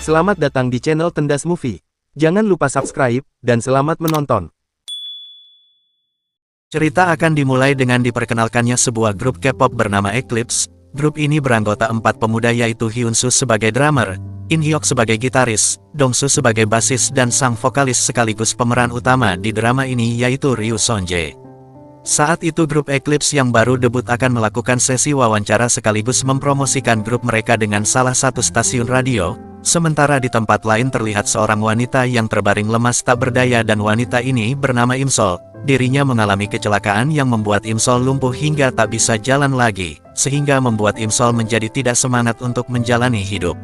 Selamat datang di channel Tendas Movie. Jangan lupa subscribe, dan selamat menonton. Cerita akan dimulai dengan diperkenalkannya sebuah grup K-pop bernama Eclipse. Grup ini beranggota 4 pemuda yaitu Hyunsu sebagai drummer, In Hyuk sebagai gitaris, Dongsu sebagai basis dan sang vokalis sekaligus pemeran utama di drama ini yaitu Ryu Sonjae. Saat itu grup Eclipse yang baru debut akan melakukan sesi wawancara sekaligus mempromosikan grup mereka dengan salah satu stasiun radio. Sementara di tempat lain terlihat seorang wanita yang terbaring lemas tak berdaya dan wanita ini bernama Imsol. Dirinya mengalami kecelakaan yang membuat Imsol lumpuh hingga tak bisa jalan lagi, sehingga membuat Imsol menjadi tidak semangat untuk menjalani hidup.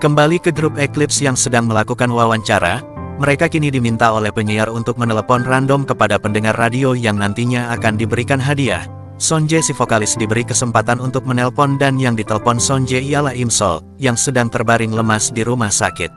Kembali ke grup Eclipse yang sedang melakukan wawancara, mereka kini diminta oleh penyiar untuk menelepon random kepada pendengar radio yang nantinya akan diberikan hadiah. Sonjae si vokalis diberi kesempatan untuk menelpon dan yang ditelepon Sonjae ialah Imsol, yang sedang terbaring lemas di rumah sakit.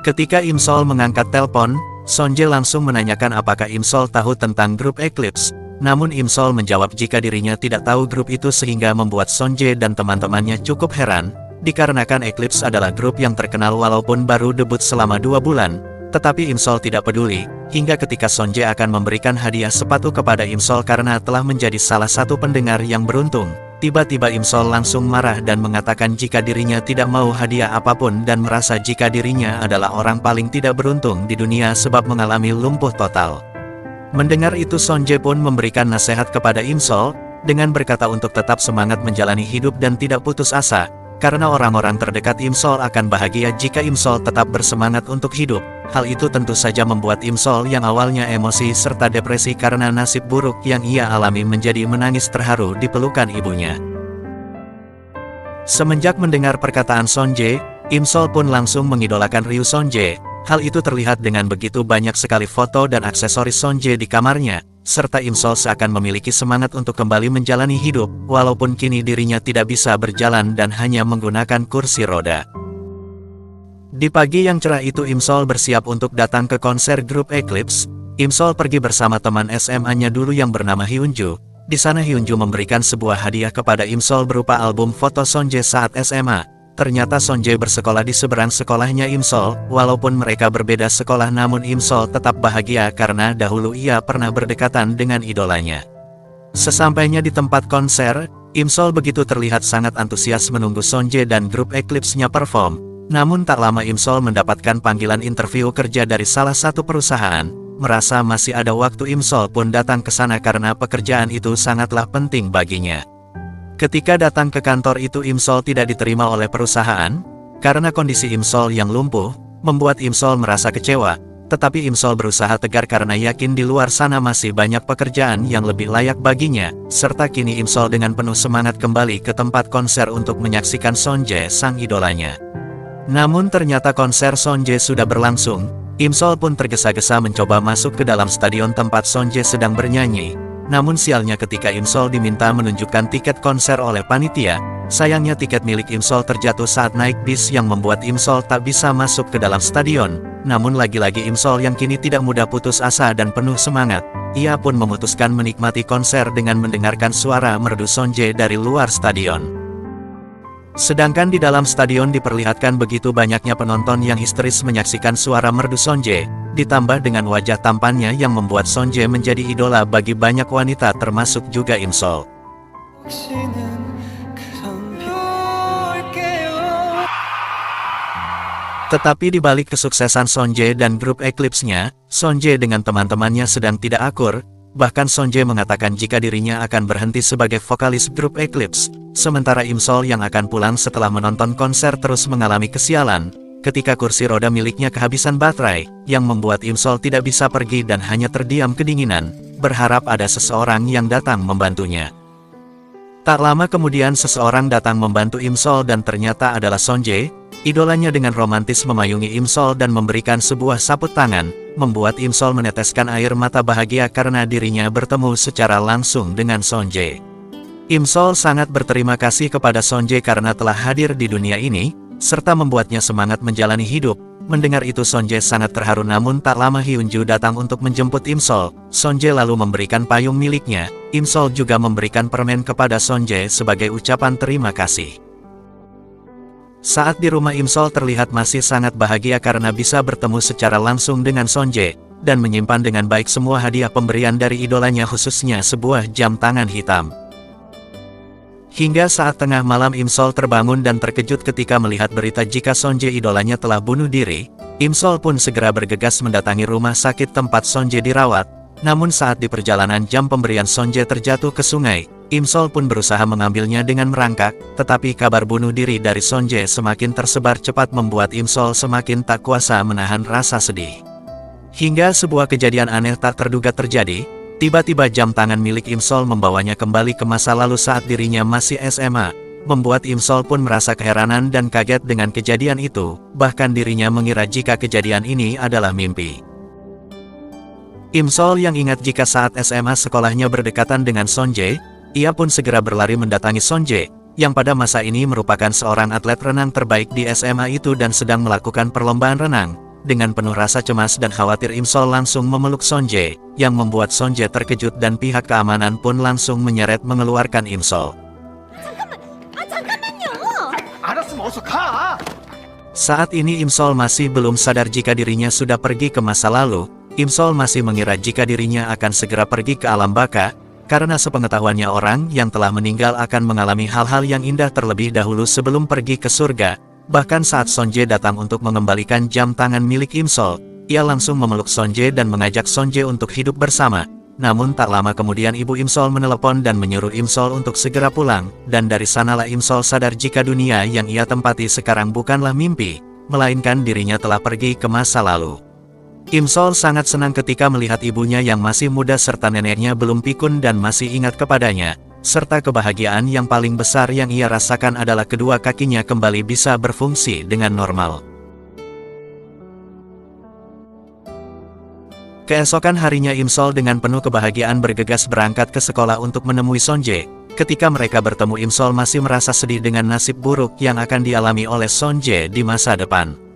Ketika Imsol mengangkat telepon, Sonjae langsung menanyakan apakah Imsol tahu tentang grup Eclipse. Namun Imsol menjawab jika dirinya tidak tahu grup itu sehingga membuat Sonjae dan teman-temannya cukup heran, dikarenakan Eclipse adalah grup yang terkenal walaupun baru debut selama 2 bulan. Tetapi Imsol tidak peduli, hingga ketika Sonjae akan memberikan hadiah sepatu kepada Imsol karena telah menjadi salah satu pendengar yang beruntung. Tiba-tiba Imsol langsung marah dan mengatakan jika dirinya tidak mau hadiah apapun dan merasa jika dirinya adalah orang paling tidak beruntung di dunia sebab mengalami lumpuh total. Mendengar itu Sonjae pun memberikan nasihat kepada Imsol, dengan berkata untuk tetap semangat menjalani hidup dan tidak putus asa, karena orang-orang terdekat Imsol akan bahagia jika Imsol tetap bersemangat untuk hidup. Hal itu tentu saja membuat Imsol yang awalnya emosi serta depresi karena nasib buruk yang ia alami menjadi menangis terharu di pelukan ibunya. Semenjak mendengar perkataan Sonjae, Imsol pun langsung mengidolakan Ryu Sonjae. Hal itu terlihat dengan begitu banyak sekali foto dan aksesoris Sonjae di kamarnya, serta Imsol seakan memiliki semangat untuk kembali menjalani hidup, walaupun kini dirinya tidak bisa berjalan dan hanya menggunakan kursi roda. Di pagi yang cerah itu Imsol bersiap untuk datang ke konser grup Eclipse. Imsol pergi bersama teman SMA-nya dulu yang bernama Hyunju. Di sana Hyunju memberikan sebuah hadiah kepada Imsol berupa album foto Sonjae saat SMA. Ternyata Sonjae bersekolah di seberang sekolahnya Imsol. Walaupun mereka berbeda sekolah namun Imsol tetap bahagia karena dahulu ia pernah berdekatan dengan idolanya. Sesampainya di tempat konser, Imsol begitu terlihat sangat antusias menunggu Sonjae dan grup Eclipse-nya perform. Namun tak lama Imsol mendapatkan panggilan interview kerja dari salah satu perusahaan. Merasa masih ada waktu Imsol pun datang ke sana karena pekerjaan itu sangatlah penting baginya. Ketika datang ke kantor itu Imsol tidak diterima oleh perusahaan, karena kondisi Imsol yang lumpuh, membuat Imsol merasa kecewa. Tetapi Imsol berusaha tegar karena yakin di luar sana masih banyak pekerjaan yang lebih layak baginya, serta kini Imsol dengan penuh semangat kembali ke tempat konser untuk menyaksikan Sonjae sang idolanya. Namun ternyata konser Sonjae sudah berlangsung, Imsol pun tergesa-gesa mencoba masuk ke dalam stadion tempat Sonjae sedang bernyanyi. Namun sialnya ketika Imsol diminta menunjukkan tiket konser oleh panitia, sayangnya tiket milik Imsol terjatuh saat naik bis yang membuat Imsol tak bisa masuk ke dalam stadion. Namun lagi-lagi Imsol yang kini tidak mudah putus asa dan penuh semangat, ia pun memutuskan menikmati konser dengan mendengarkan suara merdu Sonjae dari luar stadion. Sedangkan di dalam stadion diperlihatkan begitu banyaknya penonton yang histeris menyaksikan suara merdu Sonjae, ditambah dengan wajah tampannya yang membuat Sonjae menjadi idola bagi banyak wanita termasuk juga Imsol. Tetapi di balik kesuksesan Sonjae dan grup Eclipse-nya, Sonjae dengan teman-temannya sedang tidak akur. Bahkan Sonjae mengatakan jika dirinya akan berhenti sebagai vokalis grup Eclipse. Sementara Imsol yang akan pulang setelah menonton konser terus mengalami kesialan, ketika kursi roda miliknya kehabisan baterai, yang membuat Imsol tidak bisa pergi dan hanya terdiam kedinginan, berharap ada seseorang yang datang membantunya. Tak lama kemudian seseorang datang membantu Imsol dan ternyata adalah Sonjae. Idolanya dengan romantis memayungi Imsol dan memberikan sebuah saput tangan, membuat Imsol meneteskan air mata bahagia karena dirinya bertemu secara langsung dengan Sonjae. Imsol sangat berterima kasih kepada Sonjae karena telah hadir di dunia ini, serta membuatnya semangat menjalani hidup. Mendengar itu Sonjae sangat terharu namun tak lama Hyunju datang untuk menjemput Imsol. Sonjae lalu memberikan payung miliknya. Imsol juga memberikan permen kepada Sonjae sebagai ucapan terima kasih. Saat di rumah Imsol terlihat masih sangat bahagia karena bisa bertemu secara langsung dengan Sonje, dan menyimpan dengan baik semua hadiah pemberian dari idolanya khususnya sebuah jam tangan hitam. Hingga saat tengah malam Imsol terbangun dan terkejut ketika melihat berita jika Sonje idolanya telah bunuh diri. Imsol pun segera bergegas mendatangi rumah sakit tempat Sonje dirawat. Namun saat di perjalanan jam pemberian Sonje terjatuh ke sungai, Imsol pun berusaha mengambilnya dengan merangkak, tetapi kabar bunuh diri dari Sonje semakin tersebar cepat membuat Imsol semakin tak kuasa menahan rasa sedih. Hingga sebuah kejadian aneh tak terduga terjadi, tiba-tiba jam tangan milik Imsol membawanya kembali ke masa lalu saat dirinya masih SMA, membuat Imsol pun merasa keheranan dan kaget dengan kejadian itu, bahkan dirinya mengira jika kejadian ini adalah mimpi. Imsol yang ingat jika saat SMA sekolahnya berdekatan dengan Sonje, ia pun segera berlari mendatangi Sonje, yang pada masa ini merupakan seorang atlet renang terbaik di SMA itu dan sedang melakukan perlombaan renang. Dengan penuh rasa cemas dan khawatir Imsol langsung memeluk Sonje, yang membuat Sonje terkejut dan pihak keamanan pun langsung menyeret mengeluarkan Imsol. Saat ini Imsol masih belum sadar jika dirinya sudah pergi ke masa lalu. Imsol masih mengira jika dirinya akan segera pergi ke alam baka, karena sepengetahuannya orang yang telah meninggal akan mengalami hal-hal yang indah terlebih dahulu sebelum pergi ke surga. Bahkan saat Sonje datang untuk mengembalikan jam tangan milik Imsol, ia langsung memeluk Sonje dan mengajak Sonje untuk hidup bersama. Namun tak lama kemudian ibu Imsol menelepon dan menyuruh Imsol untuk segera pulang, dan dari sanalah Imsol sadar jika dunia yang ia tempati sekarang bukanlah mimpi, melainkan dirinya telah pergi ke masa lalu. Imsol sangat senang ketika melihat ibunya yang masih muda serta neneknya belum pikun dan masih ingat kepadanya, serta kebahagiaan yang paling besar yang ia rasakan adalah kedua kakinya kembali bisa berfungsi dengan normal. Keesokan harinya Imsol dengan penuh kebahagiaan bergegas berangkat ke sekolah untuk menemui Sonje. Ketika mereka bertemu Imsol masih merasa sedih dengan nasib buruk yang akan dialami oleh Sonje di masa depan.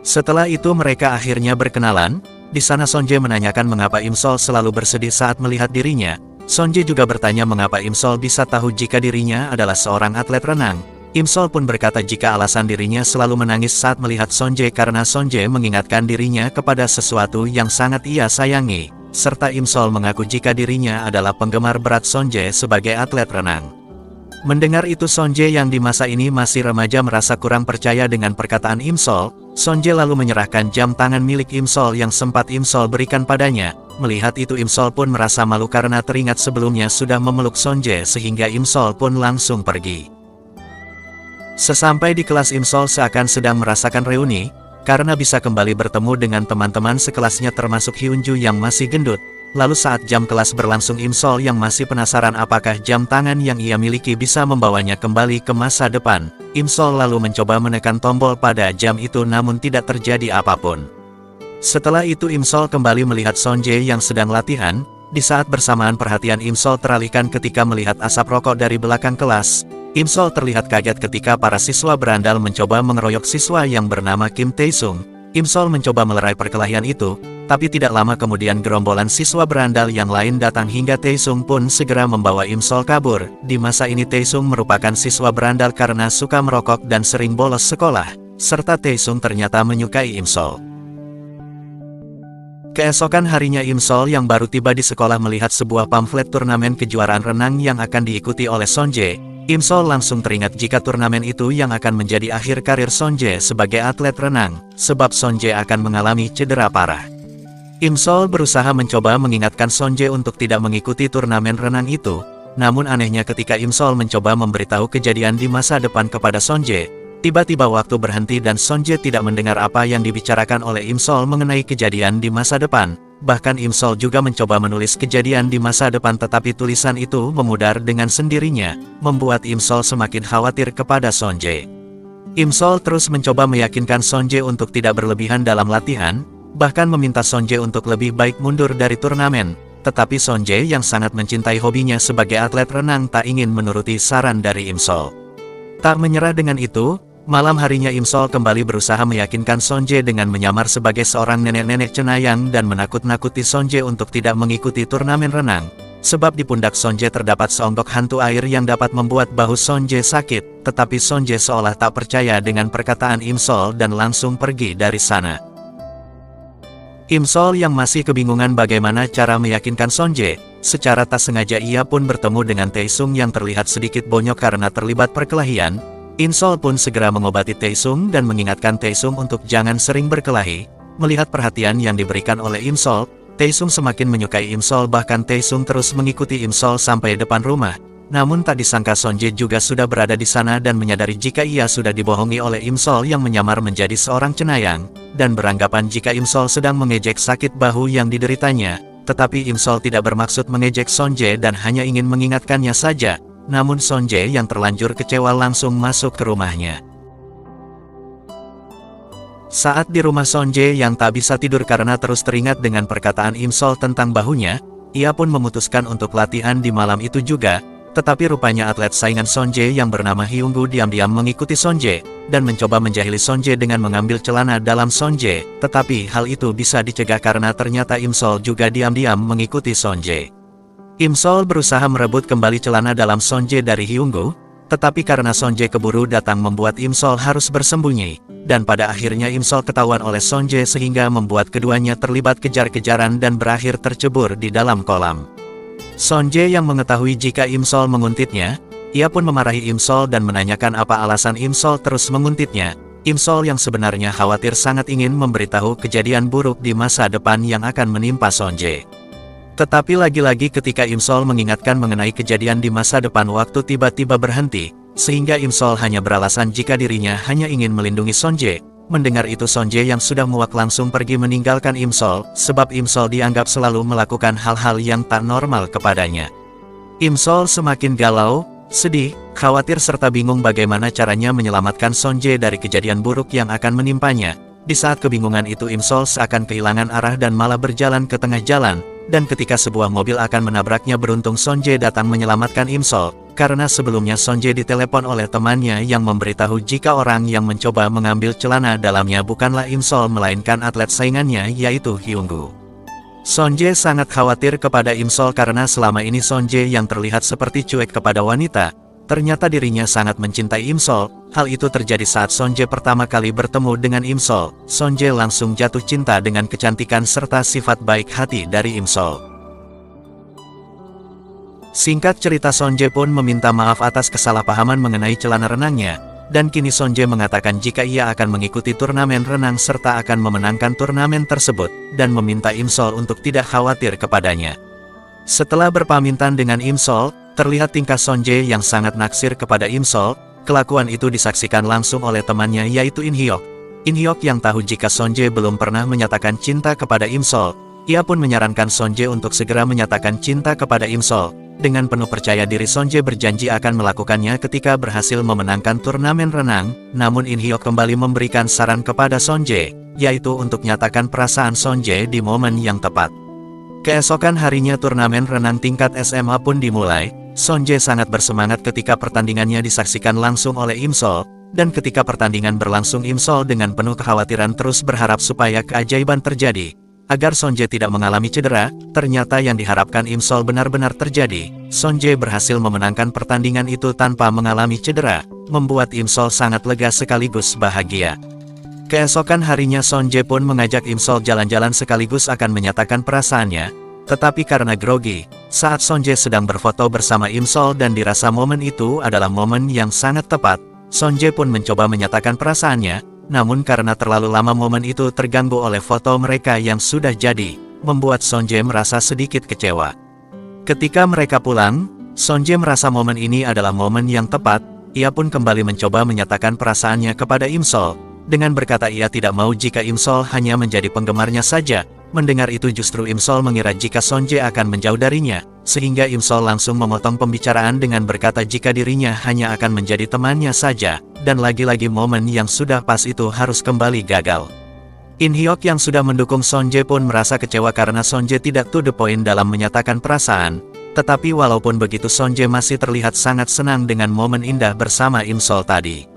Setelah itu mereka akhirnya berkenalan. Di sana Sonje menanyakan mengapa Imsol selalu bersedih saat melihat dirinya. Sonje juga bertanya mengapa Imsol bisa tahu jika dirinya adalah seorang atlet renang. Imsol pun berkata jika alasan dirinya selalu menangis saat melihat Sonje karena Sonje mengingatkan dirinya kepada sesuatu yang sangat ia sayangi. Serta Imsol mengaku jika dirinya adalah penggemar berat Sonje sebagai atlet renang. Mendengar itu Sonje yang di masa ini masih remaja merasa kurang percaya dengan perkataan Imsol. Sonje lalu menyerahkan jam tangan milik Imsol yang sempat Imsol berikan padanya. Melihat itu Imsol pun merasa malu karena teringat sebelumnya sudah memeluk Sonje sehingga Imsol pun langsung pergi. Sesampai di kelas Imsol seakan sedang merasakan reuni, karena bisa kembali bertemu dengan teman-teman sekelasnya termasuk Hyunju yang masih gendut. Lalu saat jam kelas berlangsung Imsol yang masih penasaran apakah jam tangan yang ia miliki bisa membawanya kembali ke masa depan. Imsol lalu mencoba menekan tombol pada jam itu namun tidak terjadi apapun. Setelah itu Imsol kembali melihat Sonje yang sedang latihan. Di saat bersamaan perhatian Imsol teralihkan ketika melihat asap rokok dari belakang kelas. Imsol terlihat kaget ketika para siswa berandal mencoba mengeroyok siswa yang bernama Kim Taesung. Imsol mencoba melerai perkelahian itu, tapi tidak lama kemudian gerombolan siswa berandal yang lain datang hingga Taesung pun segera membawa Imsol kabur. Di masa ini Taesung merupakan siswa berandal karena suka merokok dan sering bolos sekolah, serta Taesung ternyata menyukai Imsol. Keesokan harinya Imsol yang baru tiba di sekolah melihat sebuah pamflet turnamen kejuaraan renang yang akan diikuti oleh Sonje. Imsol langsung teringat jika turnamen itu yang akan menjadi akhir karir Sonje sebagai atlet renang, sebab Sonje akan mengalami cedera parah. Imsol berusaha mencoba mengingatkan Sonje untuk tidak mengikuti turnamen renang itu, namun anehnya ketika Imsol mencoba memberitahu kejadian di masa depan kepada Sonje, tiba-tiba waktu berhenti dan Sonje tidak mendengar apa yang dibicarakan oleh Imsol mengenai kejadian di masa depan. Bahkan Imsol juga mencoba menulis kejadian di masa depan tetapi tulisan itu memudar dengan sendirinya, membuat Imsol semakin khawatir kepada Sonje. Imsol terus mencoba meyakinkan Sonje untuk tidak berlebihan dalam latihan, bahkan meminta Sonje untuk lebih baik mundur dari turnamen. Tetapi Sonje yang sangat mencintai hobinya sebagai atlet renang tak ingin menuruti saran dari Imsol. Tak menyerah dengan itu, malam harinya Imsol kembali berusaha meyakinkan Sonje dengan menyamar sebagai seorang nenek-nenek cenayang dan menakut-nakuti Sonje untuk tidak mengikuti turnamen renang. Sebab di pundak Sonje terdapat seonggok hantu air yang dapat membuat bahu Sonje sakit, tetapi Sonje seolah tak percaya dengan perkataan Imsol dan langsung pergi dari sana. Imsol yang masih kebingungan bagaimana cara meyakinkan Sonje, secara tak sengaja ia pun bertemu dengan Taesung yang terlihat sedikit bonyok karena terlibat perkelahian. Imsol pun segera mengobati Taesung dan mengingatkan Taesung untuk jangan sering berkelahi. Melihat perhatian yang diberikan oleh Imsol, Taesung semakin menyukai Imsol, bahkan Taesung terus mengikuti Imsol sampai depan rumah. Namun tak disangka Sonje juga sudah berada di sana dan menyadari jika ia sudah dibohongi oleh Imsol yang menyamar menjadi seorang cenayang, dan beranggapan jika Imsol sedang mengejek sakit bahu yang dideritanya. Tetapi Imsol tidak bermaksud mengejek Sonje dan hanya ingin mengingatkannya saja. Namun Sonje yang terlanjur kecewa langsung masuk ke rumahnya. Saat di rumah Sonje yang tak bisa tidur karena terus teringat dengan perkataan Imsol tentang bahunya, ia pun memutuskan untuk latihan di malam itu juga, tetapi rupanya atlet saingan Sonje yang bernama Hyunggu diam-diam mengikuti Sonje, dan mencoba menjahili Sonje dengan mengambil celana dalam Sonje, tetapi hal itu bisa dicegah karena ternyata Imsol juga diam-diam mengikuti Sonje. Imsol berusaha merebut kembali celana dalam Sonje dari Hyunggu, tetapi karena Sonje keburu datang membuat Imsol harus bersembunyi, dan pada akhirnya Imsol ketahuan oleh Sonje sehingga membuat keduanya terlibat kejar-kejaran dan berakhir tercebur di dalam kolam. Sonje yang mengetahui jika Imsol menguntitnya, ia pun memarahi Imsol dan menanyakan apa alasan Imsol terus menguntitnya. Imsol yang sebenarnya khawatir sangat ingin memberitahu kejadian buruk di masa depan yang akan menimpa Sonje. Tetapi lagi-lagi ketika Imsol mengingatkan mengenai kejadian di masa depan waktu tiba-tiba berhenti, sehingga Imsol hanya beralasan jika dirinya hanya ingin melindungi Sonje. Mendengar itu Sonje yang sudah muak langsung pergi meninggalkan Imsol, sebab Imsol dianggap selalu melakukan hal-hal yang tak normal kepadanya. Imsol semakin galau, sedih, khawatir serta bingung bagaimana caranya menyelamatkan Sonje dari kejadian buruk yang akan menimpanya. Di saat kebingungan itu Imsol seakan kehilangan arah dan malah berjalan ke tengah jalan, dan ketika sebuah mobil akan menabraknya beruntung Sonje datang menyelamatkan Imsol, karena sebelumnya Sonje ditelepon oleh temannya yang memberitahu jika orang yang mencoba mengambil celana dalamnya bukanlah Imsol melainkan atlet saingannya yaitu Hyunggu. Sonje sangat khawatir kepada Imsol karena selama ini Sonje yang terlihat seperti cuek kepada wanita, ternyata dirinya sangat mencintai Imsol. Hal itu terjadi saat Sonje pertama kali bertemu dengan Imsol. Sonje langsung jatuh cinta dengan kecantikan serta sifat baik hati dari Imsol. Singkat cerita Sonje pun meminta maaf atas kesalahpahaman mengenai celana renangnya, dan kini Sonje mengatakan jika ia akan mengikuti turnamen renang serta akan memenangkan turnamen tersebut, dan meminta Imsol untuk tidak khawatir kepadanya. Setelah berpamitan dengan Imsol, terlihat tingkah Sonje yang sangat naksir kepada Imsol. Kelakuan itu disaksikan langsung oleh temannya yaitu In Hyok. In Hyok yang tahu jika Sonje belum pernah menyatakan cinta kepada Imsol, ia pun menyarankan Sonje untuk segera menyatakan cinta kepada Imsol. Dengan penuh percaya diri Sonje berjanji akan melakukannya ketika berhasil memenangkan turnamen renang, namun In Hyok kembali memberikan saran kepada Sonje, yaitu untuk nyatakan perasaan Sonje di momen yang tepat. Keesokan harinya turnamen renang tingkat SMA pun dimulai. Sonje sangat bersemangat ketika pertandingannya disaksikan langsung oleh Imsol, dan ketika pertandingan berlangsung Imsol dengan penuh kekhawatiran terus berharap supaya keajaiban terjadi. Agar Sonje tidak mengalami cedera, ternyata yang diharapkan Imsol benar-benar terjadi. Sonje berhasil memenangkan pertandingan itu tanpa mengalami cedera, membuat Imsol sangat lega sekaligus bahagia. Keesokan harinya Sonje pun mengajak Imsol jalan-jalan sekaligus akan menyatakan perasaannya. Tetapi karena grogi, saat Sonje sedang berfoto bersama Imsol dan dirasa momen itu adalah momen yang sangat tepat, Sonje pun mencoba menyatakan perasaannya, namun karena terlalu lama momen itu terganggu oleh foto mereka yang sudah jadi, membuat Sonje merasa sedikit kecewa. Ketika mereka pulang, Sonje merasa momen ini adalah momen yang tepat, ia pun kembali mencoba menyatakan perasaannya kepada Imsol, dengan berkata ia tidak mau jika Imsol hanya menjadi penggemarnya saja. Mendengar itu justru Imsol mengira jika Sonje akan menjauh darinya, sehingga Imsol langsung memotong pembicaraan dengan berkata jika dirinya hanya akan menjadi temannya saja, dan lagi-lagi momen yang sudah pas itu harus kembali gagal. In Hyok yang sudah mendukung Sonje pun merasa kecewa karena Sonje tidak to the point dalam menyatakan perasaan, tetapi walaupun begitu Sonje masih terlihat sangat senang dengan momen indah bersama Imsol tadi.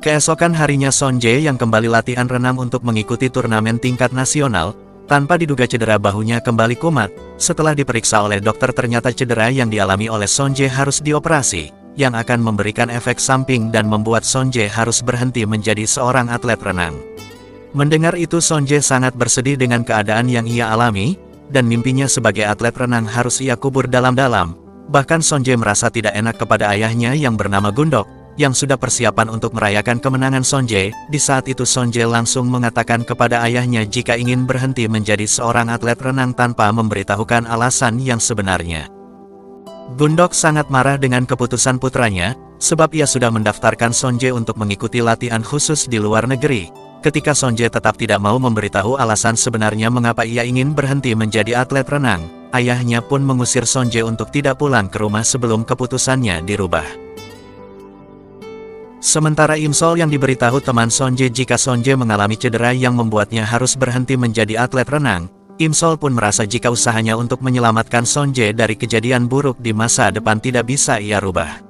Keesokan harinya Sonje yang kembali latihan renang untuk mengikuti turnamen tingkat nasional. Tanpa diduga cedera bahunya kembali kumat. Setelah diperiksa oleh dokter ternyata cedera yang dialami oleh Sonje harus dioperasi, yang akan memberikan efek samping dan membuat Sonje harus berhenti menjadi seorang atlet renang. Mendengar itu Sonje sangat bersedih dengan keadaan yang ia alami, dan mimpinya sebagai atlet renang harus ia kubur dalam-dalam. Bahkan Sonje merasa tidak enak kepada ayahnya yang bernama Gundok, yang sudah persiapan untuk merayakan kemenangan Sonje. Di saat itu Sonje langsung mengatakan kepada ayahnya jika ingin berhenti menjadi seorang atlet renang tanpa memberitahukan alasan yang sebenarnya. Gundok sangat marah dengan keputusan putranya, sebab ia sudah mendaftarkan Sonje untuk mengikuti latihan khusus di luar negeri. Ketika Sonje tetap tidak mau memberitahu alasan sebenarnya mengapa ia ingin berhenti menjadi atlet renang, ayahnya pun mengusir Sonje untuk tidak pulang ke rumah sebelum keputusannya dirubah. Sementara Imsol yang diberitahu teman Sonje jika Sonje mengalami cedera yang membuatnya harus berhenti menjadi atlet renang, Imsol pun merasa jika usahanya untuk menyelamatkan Sonje dari kejadian buruk di masa depan tidak bisa ia rubah.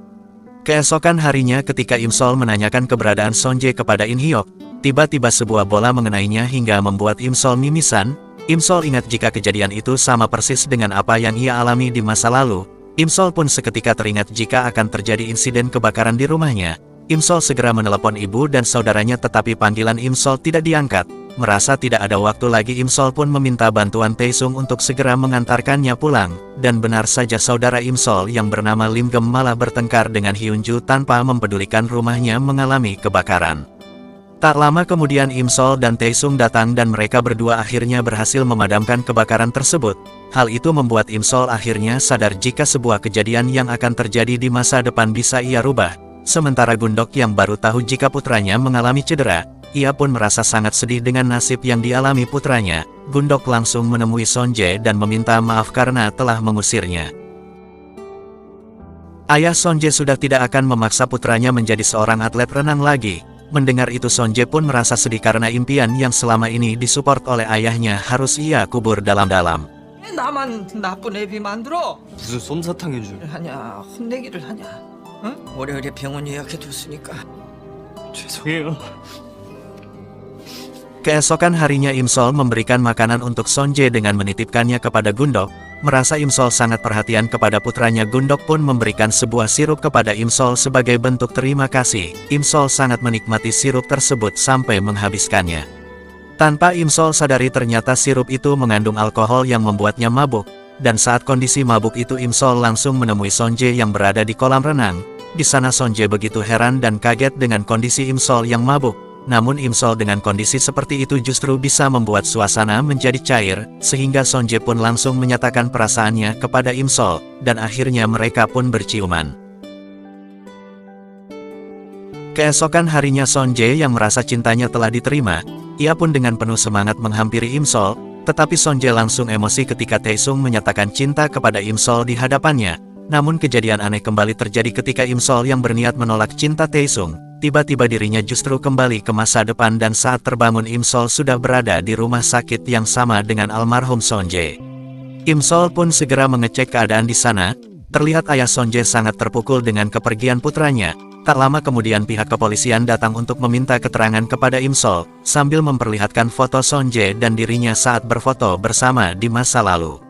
Keesokan harinya ketika Imsol menanyakan keberadaan Sonje kepada In Hyuk, tiba-tiba sebuah bola mengenainya hingga membuat Imsol mimisan. Imsol ingat jika kejadian itu sama persis dengan apa yang ia alami di masa lalu. Imsol pun seketika teringat jika akan terjadi insiden kebakaran di rumahnya. Imsol segera menelepon ibu dan saudaranya tetapi panggilan Imsol tidak diangkat. Merasa tidak ada waktu lagi Imsol pun meminta bantuan Taesung untuk segera mengantarkannya pulang. Dan benar saja saudara Imsol yang bernama Lim Gem malah bertengkar dengan Hyunju tanpa mempedulikan rumahnya mengalami kebakaran. Tak lama kemudian Imsol dan Taesung datang dan mereka berdua akhirnya berhasil memadamkan kebakaran tersebut. Hal itu membuat Imsol akhirnya sadar jika sebuah kejadian yang akan terjadi di masa depan bisa ia rubah. Sementara Gundok yang baru tahu jika putranya mengalami cedera, ia pun merasa sangat sedih dengan nasib yang dialami putranya. Gundok langsung menemui Sonje dan meminta maaf karena telah mengusirnya. Ayah Sonje sudah tidak akan memaksa putranya menjadi seorang atlet renang lagi. Mendengar itu Sonje pun merasa sedih karena impian yang selama ini disupport oleh ayahnya harus ia kubur dalam-dalam. 나만 나쁜 애비 만들어? 무슨 솜사탕인 줄. 하냐 혼내기를 하냐? 응? 월요일에 병원 예약해뒀으니까. 죄송해요. Keesokan harinya Imsol memberikan makanan untuk Sonje dengan menitipkannya kepada Gundok. Merasa Imsol sangat perhatian kepada putranya, Gundok pun memberikan sebuah sirup kepada Imsol sebagai bentuk terima kasih. Imsol sangat menikmati sirup tersebut sampai menghabiskannya. Tanpa Imsol sadari ternyata sirup itu mengandung alkohol yang membuatnya mabuk. Dan saat kondisi mabuk itu Imsol langsung menemui Sonje yang berada di kolam renang. Di sana Sonje begitu heran dan kaget dengan kondisi Imsol yang mabuk. Namun Imsol dengan kondisi seperti itu justru bisa membuat suasana menjadi cair, sehingga Sonje pun langsung menyatakan perasaannya kepada Imsol, dan akhirnya mereka pun berciuman. Keesokan harinya Sonje yang merasa cintanya telah diterima, ia pun dengan penuh semangat menghampiri Imsol, tetapi Sonje langsung emosi ketika Taesung menyatakan cinta kepada Imsol di hadapannya. Namun kejadian aneh kembali terjadi ketika Imsol yang berniat menolak cinta Taesung. Tiba-tiba dirinya justru kembali ke masa depan dan saat terbangun Imsol sudah berada di rumah sakit yang sama dengan almarhum Sonje. Imsol pun segera mengecek keadaan di sana. Terlihat ayah Sonje sangat terpukul dengan kepergian putranya. Tak lama kemudian pihak kepolisian datang untuk meminta keterangan kepada Imsol, sambil memperlihatkan foto Sonje dan dirinya saat berfoto bersama di masa lalu.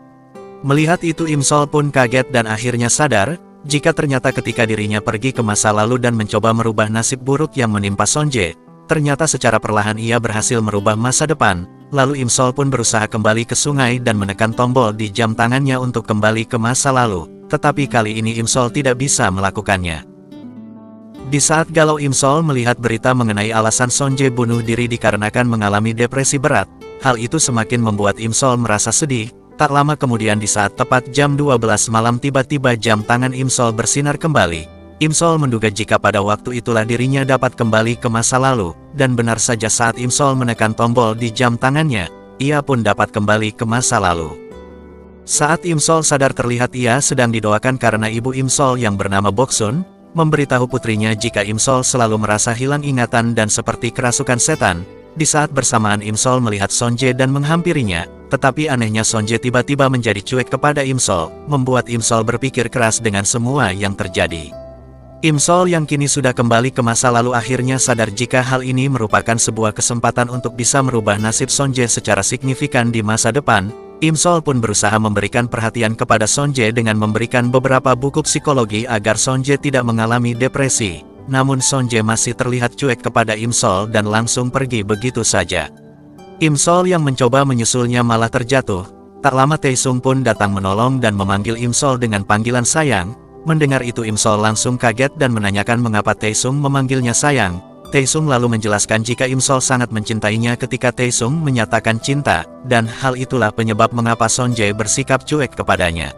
Melihat itu Imsol pun kaget dan akhirnya sadar, jika ternyata ketika dirinya pergi ke masa lalu dan mencoba merubah nasib buruk yang menimpa Sonje, ternyata secara perlahan ia berhasil merubah masa depan. Lalu Imsol pun berusaha kembali ke sungai dan menekan tombol di jam tangannya untuk kembali ke masa lalu, tetapi kali ini Imsol tidak bisa melakukannya. Di saat galau Imsol melihat berita mengenai alasan Sonje bunuh diri dikarenakan mengalami depresi berat. Hal itu semakin membuat Imsol merasa sedih. Tak lama kemudian di saat tepat jam 12 malam tiba-tiba jam tangan Imsol bersinar kembali. Imsol menduga jika pada waktu itulah dirinya dapat kembali ke masa lalu. Dan benar saja saat Imsol menekan tombol di jam tangannya, ia pun dapat kembali ke masa lalu. Saat Imsol sadar terlihat ia sedang didoakan karena ibu Imsol yang bernama Boksun memberitahu putrinya jika Imsol selalu merasa hilang ingatan dan seperti kerasukan setan. Di saat bersamaan Imsol melihat Sonje dan menghampirinya, tetapi anehnya Sonje tiba-tiba menjadi cuek kepada Imsol, membuat Imsol berpikir keras dengan semua yang terjadi. Imsol yang kini sudah kembali ke masa lalu akhirnya sadar jika hal ini merupakan sebuah kesempatan untuk bisa merubah nasib Sonje secara signifikan di masa depan. Imsol pun berusaha memberikan perhatian kepada Sonje dengan memberikan beberapa buku psikologi agar Sonje tidak mengalami depresi. Namun Sonje masih terlihat cuek kepada Imsol dan langsung pergi begitu saja. Imsol yang mencoba menyusulnya malah terjatuh. Tak lama Taesung pun datang menolong dan memanggil Imsol dengan panggilan sayang. Mendengar itu Imsol langsung kaget dan menanyakan mengapa Taesung memanggilnya sayang. Taesung lalu menjelaskan jika Imsol sangat mencintainya ketika Taesung menyatakan cinta, dan hal itulah penyebab mengapa Sonje bersikap cuek kepadanya.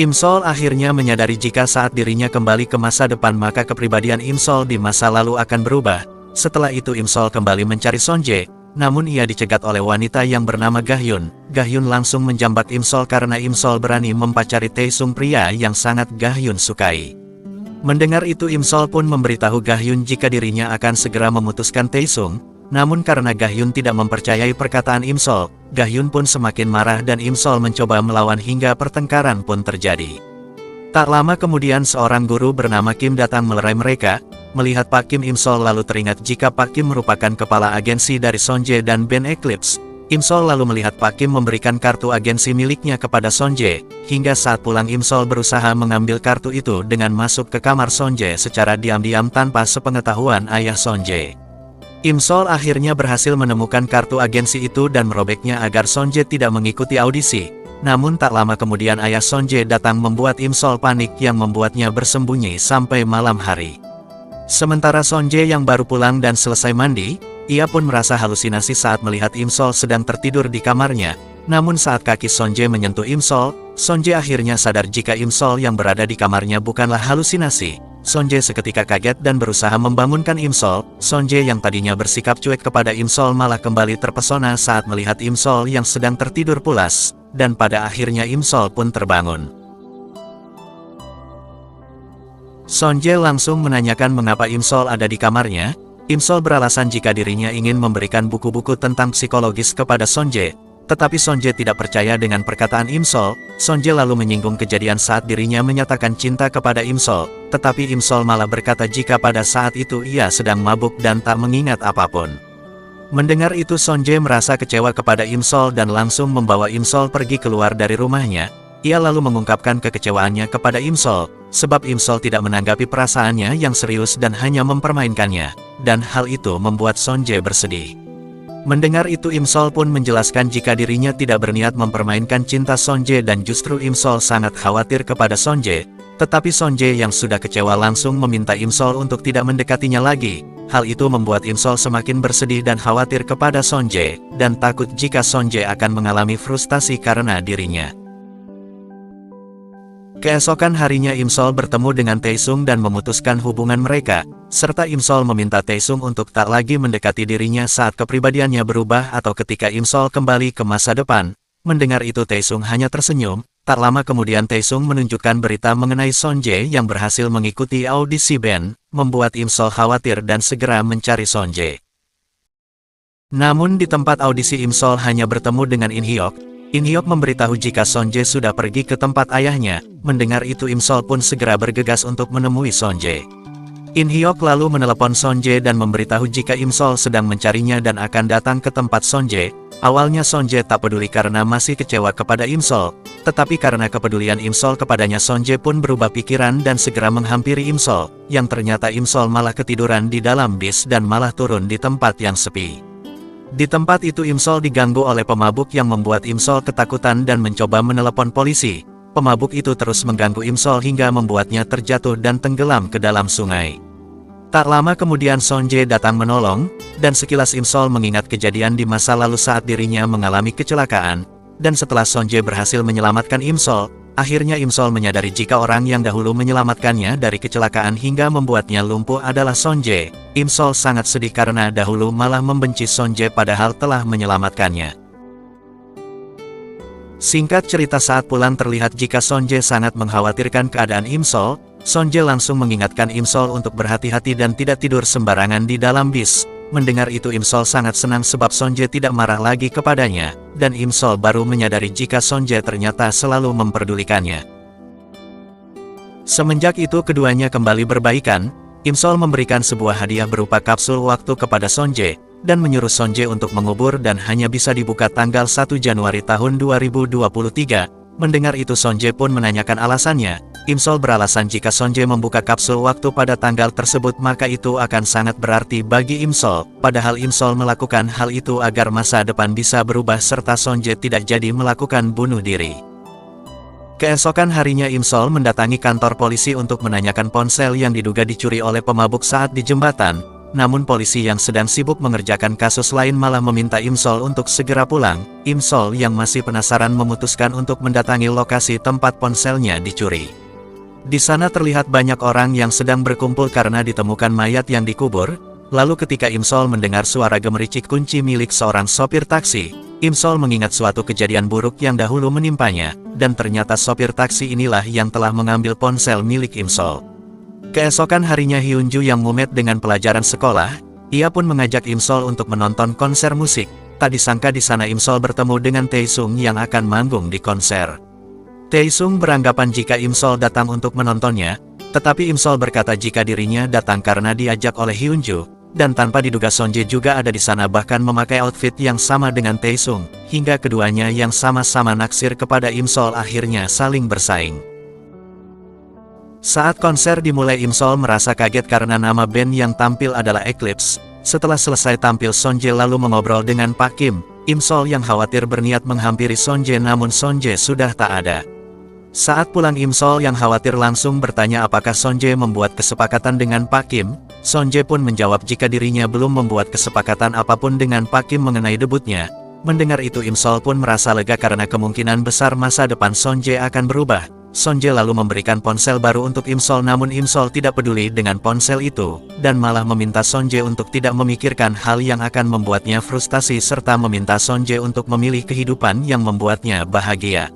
Imsol akhirnya menyadari jika saat dirinya kembali ke masa depan maka kepribadian Imsol di masa lalu akan berubah. Setelah itu Imsol kembali mencari Sonje, namun ia dicegat oleh wanita yang bernama Gahyun. Gahyun langsung menjambat Imsol karena Imsol berani mempacari Taesung, pria yang sangat Gahyun sukai. Mendengar itu Imsol pun memberitahu Gahyun jika dirinya akan segera memutuskan Taesung. Namun karena Gahyun tidak mempercayai perkataan Imsol, Gahyun pun semakin marah dan Imsol mencoba melawan hingga pertengkaran pun terjadi. Tak lama kemudian seorang guru bernama Kim datang melerai mereka. Melihat Pak Kim, Imsol lalu teringat jika Pak Kim merupakan kepala agensi dari Sonje dan band Eclipse. Imsol lalu melihat Pak Kim memberikan kartu agensi miliknya kepada Sonje. Hingga saat pulang Imsol berusaha mengambil kartu itu dengan masuk ke kamar Sonje secara diam-diam tanpa sepengetahuan ayah Sonje. Imsol akhirnya berhasil menemukan kartu agensi itu dan merobeknya agar Sonje tidak mengikuti audisi. Namun tak lama kemudian ayah Sonje datang membuat Imsol panik yang membuatnya bersembunyi sampai malam hari. Sementara Sonje yang baru pulang dan selesai mandi, ia pun merasa halusinasi saat melihat Imsol sedang tertidur di kamarnya. Namun saat kaki Sonje menyentuh Imsol, Sonje akhirnya sadar jika Imsol yang berada di kamarnya bukanlah halusinasi. Sonje seketika kaget dan berusaha membangunkan Imsol. Sonje yang tadinya bersikap cuek kepada Imsol malah kembali terpesona saat melihat Imsol yang sedang tertidur pulas, dan pada akhirnya Imsol pun terbangun. Sonje langsung menanyakan mengapa Imsol ada di kamarnya. Imsol beralasan jika dirinya ingin memberikan buku-buku tentang psikologis kepada Sonje. Tetapi Sonje tidak percaya dengan perkataan Imsol. Sonje lalu menyinggung kejadian saat dirinya menyatakan cinta kepada Imsol. Tetapi Imsol malah berkata jika pada saat itu ia sedang mabuk dan tak mengingat apapun. Mendengar itu Sonje merasa kecewa kepada Imsol dan langsung membawa Imsol pergi keluar dari rumahnya. Ia lalu mengungkapkan kekecewaannya kepada Imsol, sebab Imsol tidak menanggapi perasaannya yang serius dan hanya mempermainkannya, dan hal itu membuat Sonje bersedih. Mendengar itu Imsol pun menjelaskan jika dirinya tidak berniat mempermainkan cinta Sonje dan justru Imsol sangat khawatir kepada Sonje, tetapi Sonje yang sudah kecewa langsung meminta Imsol untuk tidak mendekatinya lagi. Hal itu membuat Imsol semakin bersedih dan khawatir kepada Sonje, dan takut jika Sonje akan mengalami frustasi karena dirinya. Keesokan harinya Imsol bertemu dengan Taesung dan memutuskan hubungan mereka, serta Imsol meminta Taesung untuk tak lagi mendekati dirinya saat kepribadiannya berubah atau ketika Imsol kembali ke masa depan. Mendengar itu Taesung hanya tersenyum. Tak lama kemudian Taesung menunjukkan berita mengenai Sonje yang berhasil mengikuti audisi band, membuat Imsol khawatir dan segera mencari Sonje. Namun di tempat audisi Imsol hanya bertemu dengan In Hyuk. In Hyuk memberitahu jika Sonje sudah pergi ke tempat ayahnya. Mendengar itu Imsol pun segera bergegas untuk menemui Sonje. In Hyuk lalu menelepon Sonje dan memberitahu jika Imsol sedang mencarinya dan akan datang ke tempat Sonje. Awalnya Sonje tak peduli karena masih kecewa kepada Imsol, tetapi karena kepedulian Imsol kepadanya Sonje pun berubah pikiran dan segera menghampiri Imsol, yang ternyata Imsol malah ketiduran di dalam bis dan malah turun di tempat yang sepi. Di tempat itu Imsol diganggu oleh pemabuk yang membuat Imsol ketakutan dan mencoba menelepon polisi. Pemabuk itu terus mengganggu Imsol hingga membuatnya terjatuh dan tenggelam ke dalam sungai. Tak lama kemudian Sonje datang menolong, dan sekilas Imsol mengingat kejadian di masa lalu saat dirinya mengalami kecelakaan. Dan setelah Sonje berhasil menyelamatkan Imsol, akhirnya Imsol menyadari jika orang yang dahulu menyelamatkannya dari kecelakaan hingga membuatnya lumpuh adalah Sonje. Imsol sangat sedih karena dahulu malah membenci Sonje padahal telah menyelamatkannya. Singkat cerita saat pulang terlihat jika Sonje sangat mengkhawatirkan keadaan Imsol. Sonje langsung mengingatkan Imsol untuk berhati-hati dan tidak tidur sembarangan di dalam bis. Mendengar itu Imsol sangat senang sebab Sonje tidak marah lagi kepadanya, dan Imsol baru menyadari jika Sonje ternyata selalu memperdulikannya. Semenjak itu keduanya kembali berbaikan. Imsol memberikan sebuah hadiah berupa kapsul waktu kepada Sonje, dan menyuruh Sonje untuk mengubur dan hanya bisa dibuka tanggal 1 Januari tahun 2023. Mendengar itu Sonje pun menanyakan alasannya. Imsol beralasan jika Sonje membuka kapsul waktu pada tanggal tersebut maka itu akan sangat berarti bagi Imsol, padahal Imsol melakukan hal itu agar masa depan bisa berubah serta Sonje tidak jadi melakukan bunuh diri. Keesokan harinya Imsol mendatangi kantor polisi untuk menanyakan ponsel yang diduga dicuri oleh pemabuk saat di jembatan, namun polisi yang sedang sibuk mengerjakan kasus lain malah meminta Imsol untuk segera pulang. Imsol yang masih penasaran memutuskan untuk mendatangi lokasi tempat ponselnya dicuri. Di sana terlihat banyak orang yang sedang berkumpul karena ditemukan mayat yang dikubur. Lalu ketika Imsol mendengar suara gemericik kunci milik seorang sopir taksi, Imsol mengingat suatu kejadian buruk yang dahulu menimpanya, dan ternyata sopir taksi inilah yang telah mengambil ponsel milik Imsol. Keesokan harinya Hyunju yang mumet dengan pelajaran sekolah, ia pun mengajak Imsol untuk menonton konser musik. Tak disangka di sana Imsol bertemu dengan Taesung yang akan manggung di konser. Taesung beranggapan jika Imsol datang untuk menontonnya, tetapi Imsol berkata jika dirinya datang karena diajak oleh Hyunju. Dan tanpa diduga Sonje juga ada di sana bahkan memakai outfit yang sama dengan Taesung, hingga keduanya yang sama-sama naksir kepada Imsol akhirnya saling bersaing. Saat konser dimulai Imsol merasa kaget karena nama band yang tampil adalah Eclipse. Setelah selesai tampil Sonje lalu mengobrol dengan Pak Kim. Imsol yang khawatir berniat menghampiri Sonje namun Sonje sudah tak ada. Saat pulang Imsol yang khawatir langsung bertanya apakah Sonje membuat kesepakatan dengan Pak Kim. Sonje pun menjawab jika dirinya belum membuat kesepakatan apapun dengan Pak Kim mengenai debutnya. Mendengar itu Imsol pun merasa lega karena kemungkinan besar masa depan Sonje akan berubah. Sonje lalu memberikan ponsel baru untuk Imsol namun Imsol tidak peduli dengan ponsel itu, dan malah meminta Sonje untuk tidak memikirkan hal yang akan membuatnya frustasi serta meminta Sonje untuk memilih kehidupan yang membuatnya bahagia.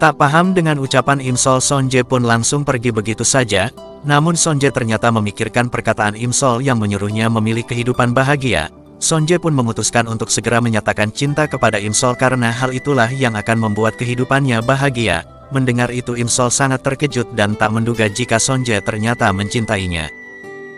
Tak paham dengan ucapan Imsol Sonje pun langsung pergi begitu saja, namun Sonje ternyata memikirkan perkataan Imsol yang menyuruhnya memilih kehidupan bahagia. Sonje pun memutuskan untuk segera menyatakan cinta kepada Imsol karena hal itulah yang akan membuat kehidupannya bahagia. Mendengar itu Imsol sangat terkejut dan tak menduga jika Sonje ternyata mencintainya.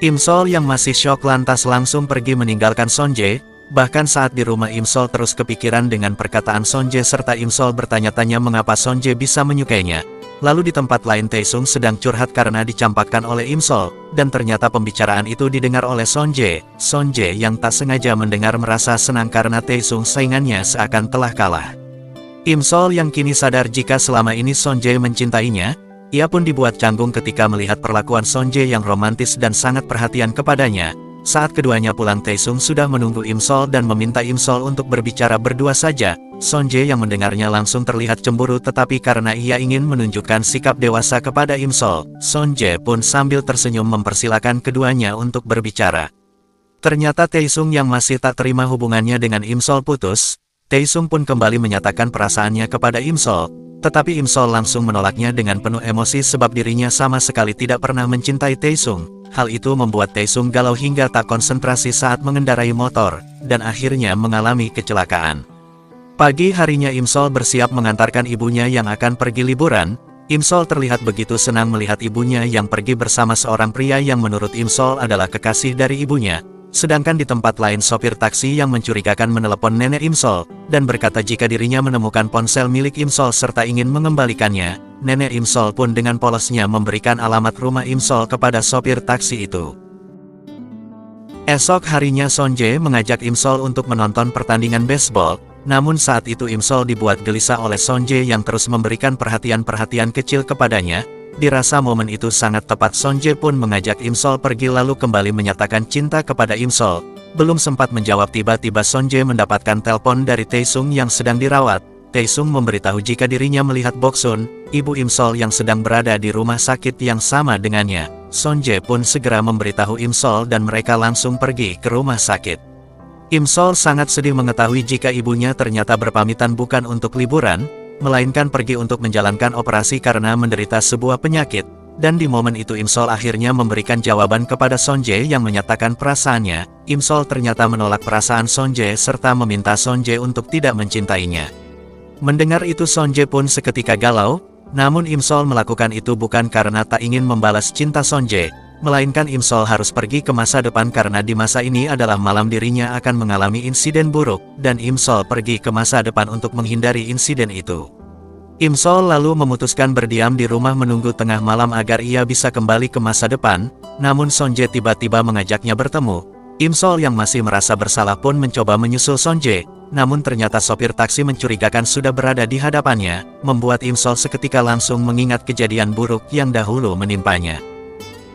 Imsol yang masih syok lantas langsung pergi meninggalkan Sonje. Bahkan saat di rumah Imsol terus kepikiran dengan perkataan Sonje serta Imsol bertanya-tanya mengapa Sonje bisa menyukainya. Lalu di tempat lain Taesung sedang curhat karena dicampakkan oleh Imsol, dan ternyata pembicaraan itu didengar oleh Sonje. Sonje yang tak sengaja mendengar merasa senang karena Taesung saingannya seakan telah kalah. Imsol yang kini sadar jika selama ini Sonje mencintainya, ia pun dibuat canggung ketika melihat perlakuan Sonje yang romantis dan sangat perhatian kepadanya. Saat keduanya pulang Taesung sudah menunggu Imsol dan meminta Imsol untuk berbicara berdua saja. Sonje yang mendengarnya langsung terlihat cemburu tetapi karena ia ingin menunjukkan sikap dewasa kepada Imsol, Sonje pun sambil tersenyum mempersilakan keduanya untuk berbicara. Ternyata Taesung yang masih tak terima hubungannya dengan Imsol putus. Taesung pun kembali menyatakan perasaannya kepada Imsol, tetapi Imsol langsung menolaknya dengan penuh emosi sebab dirinya sama sekali tidak pernah mencintai Taesung. Hal itu membuat Taesung galau hingga tak konsentrasi saat mengendarai motor, dan akhirnya mengalami kecelakaan. Pagi harinya Imsol bersiap mengantarkan ibunya yang akan pergi liburan. Imsol terlihat begitu senang melihat ibunya yang pergi bersama seorang pria yang menurut Imsol adalah kekasih dari ibunya. Sedangkan di tempat lain sopir taksi yang mencurigakan menelepon nenek Imsol, dan berkata jika dirinya menemukan ponsel milik Imsol serta ingin mengembalikannya. Nenek Imsol pun dengan polosnya memberikan alamat rumah Imsol kepada sopir taksi itu. Esok harinya Sonje mengajak Imsol untuk menonton pertandingan baseball, namun saat itu Imsol dibuat gelisah oleh Sonje yang terus memberikan perhatian-perhatian kecil kepadanya. Dirasa momen itu sangat tepat Sonje pun mengajak Imsol pergi lalu kembali menyatakan cinta kepada Imsol. Belum sempat menjawab tiba-tiba Sonje mendapatkan telepon dari Taesung yang sedang dirawat. Taesung memberitahu jika dirinya melihat Boksun, ibu Imsol yang sedang berada di rumah sakit yang sama dengannya. Sonje pun segera memberitahu Imsol dan mereka langsung pergi ke rumah sakit. Imsol sangat sedih mengetahui jika ibunya ternyata berpamitan bukan untuk liburan, melainkan pergi untuk menjalankan operasi karena menderita sebuah penyakit. Dan di momen itu Imsol akhirnya memberikan jawaban kepada Sonje yang menyatakan perasaannya. Imsol ternyata menolak perasaan Sonje serta meminta Sonje untuk tidak mencintainya. Mendengar itu Sonje pun seketika galau. Namun Imsol melakukan itu bukan karena tak ingin membalas cinta Sonje, melainkan Imsol harus pergi ke masa depan karena di masa ini adalah malam dirinya akan mengalami insiden buruk, dan Imsol pergi ke masa depan untuk menghindari insiden itu. Imsol lalu memutuskan berdiam di rumah menunggu tengah malam agar ia bisa kembali ke masa depan, namun Sonje tiba-tiba mengajaknya bertemu. Imsol yang masih merasa bersalah pun mencoba menyusul Sonje, namun ternyata sopir taksi mencurigakan sudah berada di hadapannya, membuat Imsol seketika langsung mengingat kejadian buruk yang dahulu menimpanya.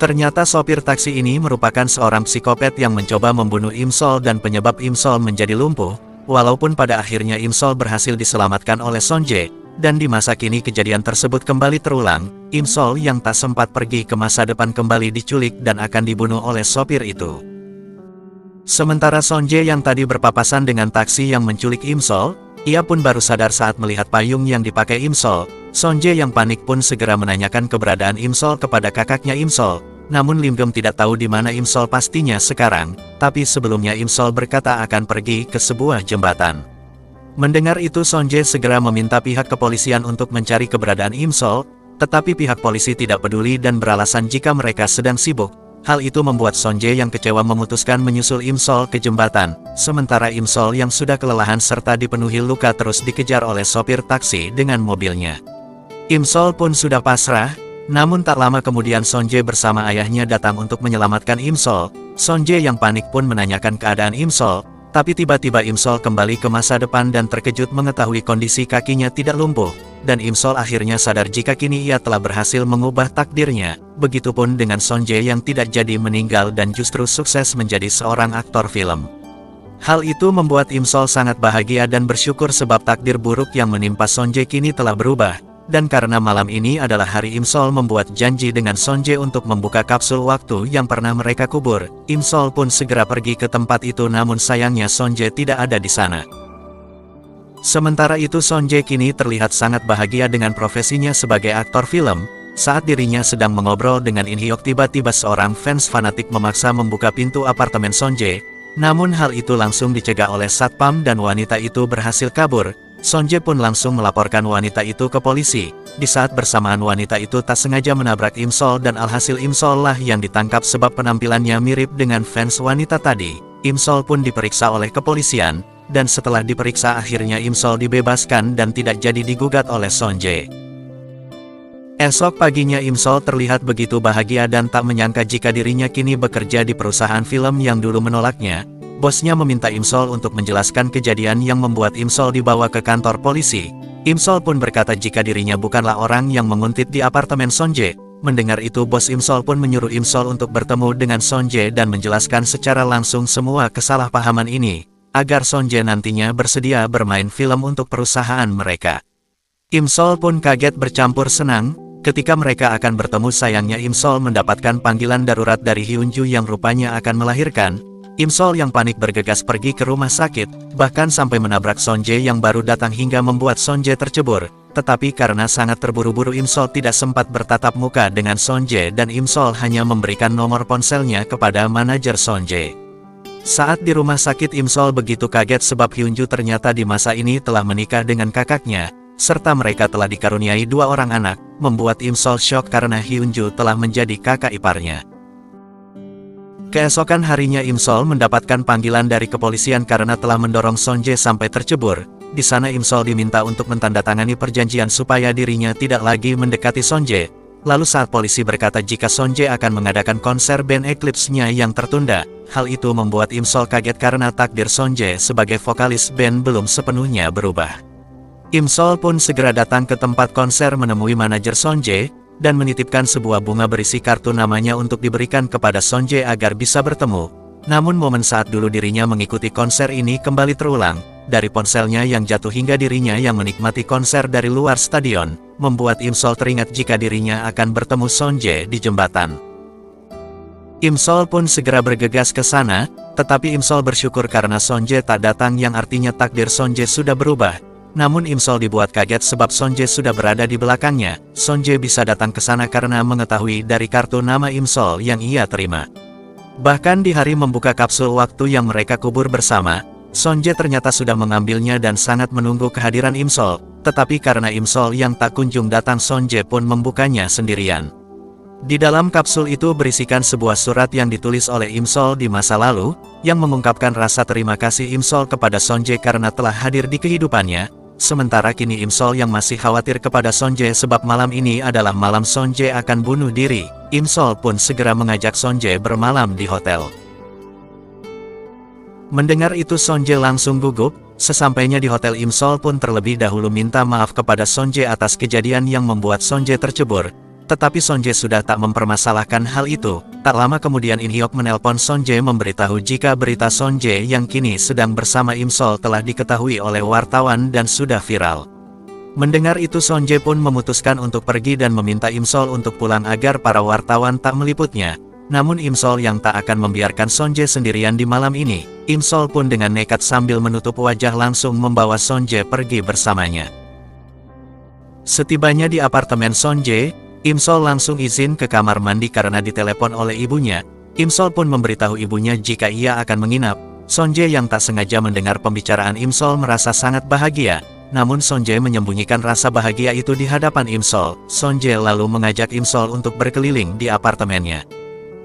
Ternyata sopir taksi ini merupakan seorang psikopat yang mencoba membunuh Imsol dan penyebab Imsol menjadi lumpuh, walaupun pada akhirnya Imsol berhasil diselamatkan oleh Sonje, dan di masa kini kejadian tersebut kembali terulang, Imsol yang tak sempat pergi ke masa depan kembali diculik dan akan dibunuh oleh sopir itu. Sementara Sonje yang tadi berpapasan dengan taksi yang menculik Imsol, ia pun baru sadar saat melihat payung yang dipakai Imsol. Sonje yang panik pun segera menanyakan keberadaan Imsol kepada kakaknya Imsol. Namun Limgem tidak tahu di mana Imsol pastinya sekarang, tapi sebelumnya Imsol berkata akan pergi ke sebuah jembatan. Mendengar itu Sonje segera meminta pihak kepolisian untuk mencari keberadaan Imsol, tetapi pihak polisi tidak peduli dan beralasan jika mereka sedang sibuk. Hal itu membuat Sonje yang kecewa memutuskan menyusul Imsol ke jembatan, sementara Imsol yang sudah kelelahan serta dipenuhi luka terus dikejar oleh sopir taksi dengan mobilnya. Imsol pun sudah pasrah, namun tak lama kemudian Sonje bersama ayahnya datang untuk menyelamatkan Imsol. Sonje yang panik pun menanyakan keadaan Imsol, tapi tiba-tiba Imsol kembali ke masa depan dan terkejut mengetahui kondisi kakinya tidak lumpuh. Dan Imsol akhirnya sadar jika kini ia telah berhasil mengubah takdirnya. Begitupun dengan Sonje yang tidak jadi meninggal dan justru sukses menjadi seorang aktor film. Hal itu membuat Imsol sangat bahagia dan bersyukur sebab takdir buruk yang menimpa Sonje kini telah berubah. Dan karena malam ini adalah hari Imsol membuat janji dengan Sonje untuk membuka kapsul waktu yang pernah mereka kubur, Imsol pun segera pergi ke tempat itu namun sayangnya Sonje tidak ada di sana. Sementara itu Sonje kini terlihat sangat bahagia dengan profesinya sebagai aktor film. Saat dirinya sedang mengobrol dengan In Hyuk tiba-tiba seorang fans fanatik memaksa membuka pintu apartemen Sonje. Namun hal itu langsung dicegah oleh satpam dan wanita itu berhasil kabur. Sonje pun langsung melaporkan wanita itu ke polisi. Di saat bersamaan wanita itu tak sengaja menabrak Imsol dan alhasil Imsol lah yang ditangkap sebab penampilannya mirip dengan fans wanita tadi. Imsol pun diperiksa oleh kepolisian. Dan setelah diperiksa akhirnya Imsol dibebaskan dan tidak jadi digugat oleh Sonje. Esok paginya Imsol terlihat begitu bahagia dan tak menyangka jika dirinya kini bekerja di perusahaan film yang dulu menolaknya. Bosnya meminta Imsol untuk menjelaskan kejadian yang membuat Imsol dibawa ke kantor polisi. Imsol pun berkata jika dirinya bukanlah orang yang menguntit di apartemen Sonje. Mendengar itu bos Imsol pun menyuruh Imsol untuk bertemu dengan Sonje dan menjelaskan secara langsung semua kesalahpahaman ini, agar Sonje nantinya bersedia bermain film untuk perusahaan mereka. Imsol pun kaget bercampur senang, ketika mereka akan bertemu sayangnya Imsol mendapatkan panggilan darurat dari Hyunju yang rupanya akan melahirkan. Imsol yang panik bergegas pergi ke rumah sakit, bahkan sampai menabrak Sonje yang baru datang hingga membuat Sonje tercebur. Tetapi karena sangat terburu-buru Imsol tidak sempat bertatap muka dengan Sonje dan Imsol hanya memberikan nomor ponselnya kepada manajer Sonje. Saat di rumah sakit Imsol begitu kaget sebab Hyunju ternyata di masa ini telah menikah dengan kakaknya, serta mereka telah dikaruniai 2 orang anak, membuat Imsol syok karena Hyunju telah menjadi kakak iparnya. Keesokan harinya Imsol mendapatkan panggilan dari kepolisian karena telah mendorong Sonje sampai tercebur. Di sana Imsol diminta untuk mentandatangani perjanjian supaya dirinya tidak lagi mendekati Sonje. Lalu saat polisi berkata jika Sonje akan mengadakan konser band Eclipse-nya yang tertunda, hal itu membuat Imsol kaget karena takdir Sonje sebagai vokalis band belum sepenuhnya berubah. Imsol pun segera datang ke tempat konser menemui manajer Sonje, dan menitipkan sebuah bunga berisi kartu namanya untuk diberikan kepada Sonje agar bisa bertemu. Namun momen saat dulu dirinya mengikuti konser ini kembali terulang, dari ponselnya yang jatuh hingga dirinya yang menikmati konser dari luar stadion, membuat Imsol teringat jika dirinya akan bertemu Sonje di jembatan. Imsol pun segera bergegas ke sana, tetapi Imsol bersyukur karena Sonje tak datang yang artinya takdir Sonje sudah berubah. Namun Imsol dibuat kaget sebab Sonje sudah berada di belakangnya. Sonje bisa datang ke sana karena mengetahui dari kartu nama Imsol yang ia terima. Bahkan di hari membuka kapsul waktu yang mereka kubur bersama, Sonje ternyata sudah mengambilnya dan sangat menunggu kehadiran Imsol. tetapi karena Im Sol yang tak kunjung datang, Son Jae pun membukanya sendirian. Di dalam kapsul itu berisikan sebuah surat yang ditulis oleh Im Sol di masa lalu, yang mengungkapkan rasa terima kasih Im Sol kepada Son Jae karena telah hadir di kehidupannya. Sementara kini Im Sol yang masih khawatir kepada Son Jae sebab malam ini adalah malam Son Jae akan bunuh diri. Im Sol pun segera mengajak Son Jae bermalam di hotel. Mendengar itu Son Jae langsung gugup. Sesampainya di hotel, Im Sol pun terlebih dahulu minta maaf kepada Son Jae atas kejadian yang membuat Son Jae tercebur. Tetapi Son Jae sudah tak mempermasalahkan hal itu. Tak lama kemudian In Hyuk menelpon Son Jae memberitahu jika berita Son Jae yang kini sedang bersama Im Sol telah diketahui oleh wartawan dan sudah viral. Mendengar itu Son Jae pun memutuskan untuk pergi dan meminta Im Sol untuk pulang agar para wartawan tak meliputnya. Namun Im Sol yang tak akan membiarkan Son Jae sendirian di malam ini. Im Sol pun dengan nekat sambil menutup wajah langsung membawa Son Jae pergi bersamanya. Setibanya di apartemen Son Jae, Im Sol langsung izin ke kamar mandi karena ditelepon oleh ibunya. Im Sol pun memberitahu ibunya jika ia akan menginap. Son Jae yang tak sengaja mendengar pembicaraan Im Sol merasa sangat bahagia. Namun Son Jae menyembunyikan rasa bahagia itu di hadapan Im Sol. Son Jae lalu mengajak Im Sol untuk berkeliling di apartemennya.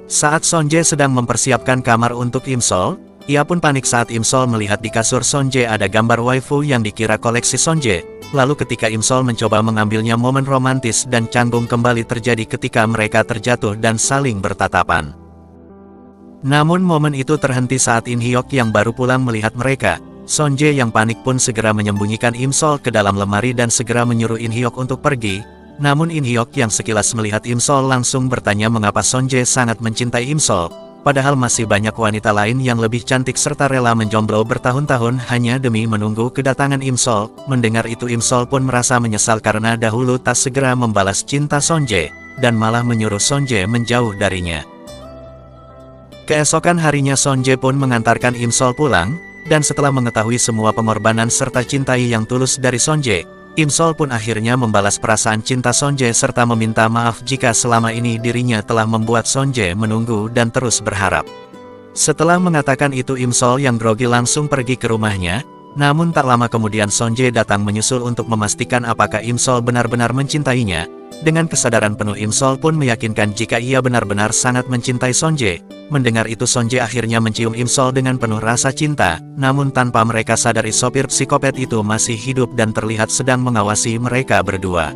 Saat Son Jae sedang mempersiapkan kamar untuk Im Sol, ia pun panik saat Im Sol melihat di kasur Son Jae ada gambar waifu yang dikira koleksi Son Jae. Lalu ketika Im Sol mencoba mengambilnya, momen romantis dan canggung kembali terjadi ketika mereka terjatuh dan saling bertatapan. Namun momen itu terhenti saat In Hyuk yang baru pulang melihat mereka. Son Jae yang panik pun segera menyembunyikan Im Sol ke dalam lemari dan segera menyuruh In Hyuk untuk pergi. Namun In Hyuk yang sekilas melihat Im Sol langsung bertanya mengapa Son Jae sangat mencintai Im Sol. Padahal masih banyak wanita lain yang lebih cantik serta rela menjomblo bertahun-tahun hanya demi menunggu kedatangan Im Sol. Mendengar itu Im Sol pun merasa menyesal karena dahulu tak segera membalas cinta Son Jae, dan malah menyuruh Son Jae menjauh darinya. Keesokan harinya Son Jae pun mengantarkan Im Sol pulang, dan setelah mengetahui semua pengorbanan serta cintai yang tulus dari Son Jae, Im Sol pun akhirnya membalas perasaan cinta Son Jae serta meminta maaf jika selama ini dirinya telah membuat Son Jae menunggu dan terus berharap. Setelah mengatakan itu Im Sol yang grogi langsung pergi ke rumahnya, namun tak lama kemudian Son Jae datang menyusul untuk memastikan apakah Im Sol benar-benar mencintainya. Dengan kesadaran penuh Im Sol pun meyakinkan jika ia benar-benar sangat mencintai Son Jae. Mendengar itu Son Jae akhirnya mencium Im Sol dengan penuh rasa cinta, namun tanpa mereka sadari sopir psikopat itu masih hidup dan terlihat sedang mengawasi mereka berdua.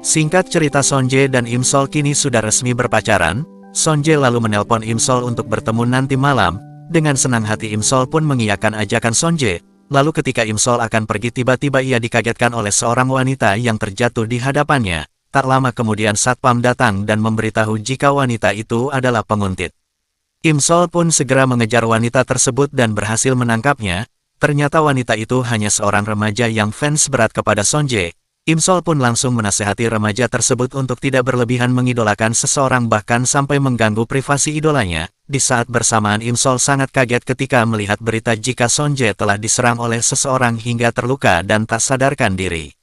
Singkat cerita, Son Jae dan Im Sol kini sudah resmi berpacaran. Son Jae lalu menelpon Im Sol untuk bertemu nanti malam. Dengan senang hati Im Sol pun mengiyakan ajakan Son Jae. Lalu ketika Im Sol akan pergi tiba-tiba ia dikagetkan oleh seorang wanita yang terjatuh di hadapannya. Tak lama kemudian satpam datang dan memberitahu jika wanita itu adalah penguntit. Im Sol pun segera mengejar wanita tersebut dan berhasil menangkapnya. Ternyata wanita itu hanya seorang remaja yang fans berat kepada Son Jae. Im Sol pun langsung menasehati remaja tersebut untuk tidak berlebihan mengidolakan seseorang bahkan sampai mengganggu privasi idolanya. Di saat bersamaan Im Sol sangat kaget ketika melihat berita jika Son Jae telah diserang oleh seseorang hingga terluka dan tak sadarkan diri.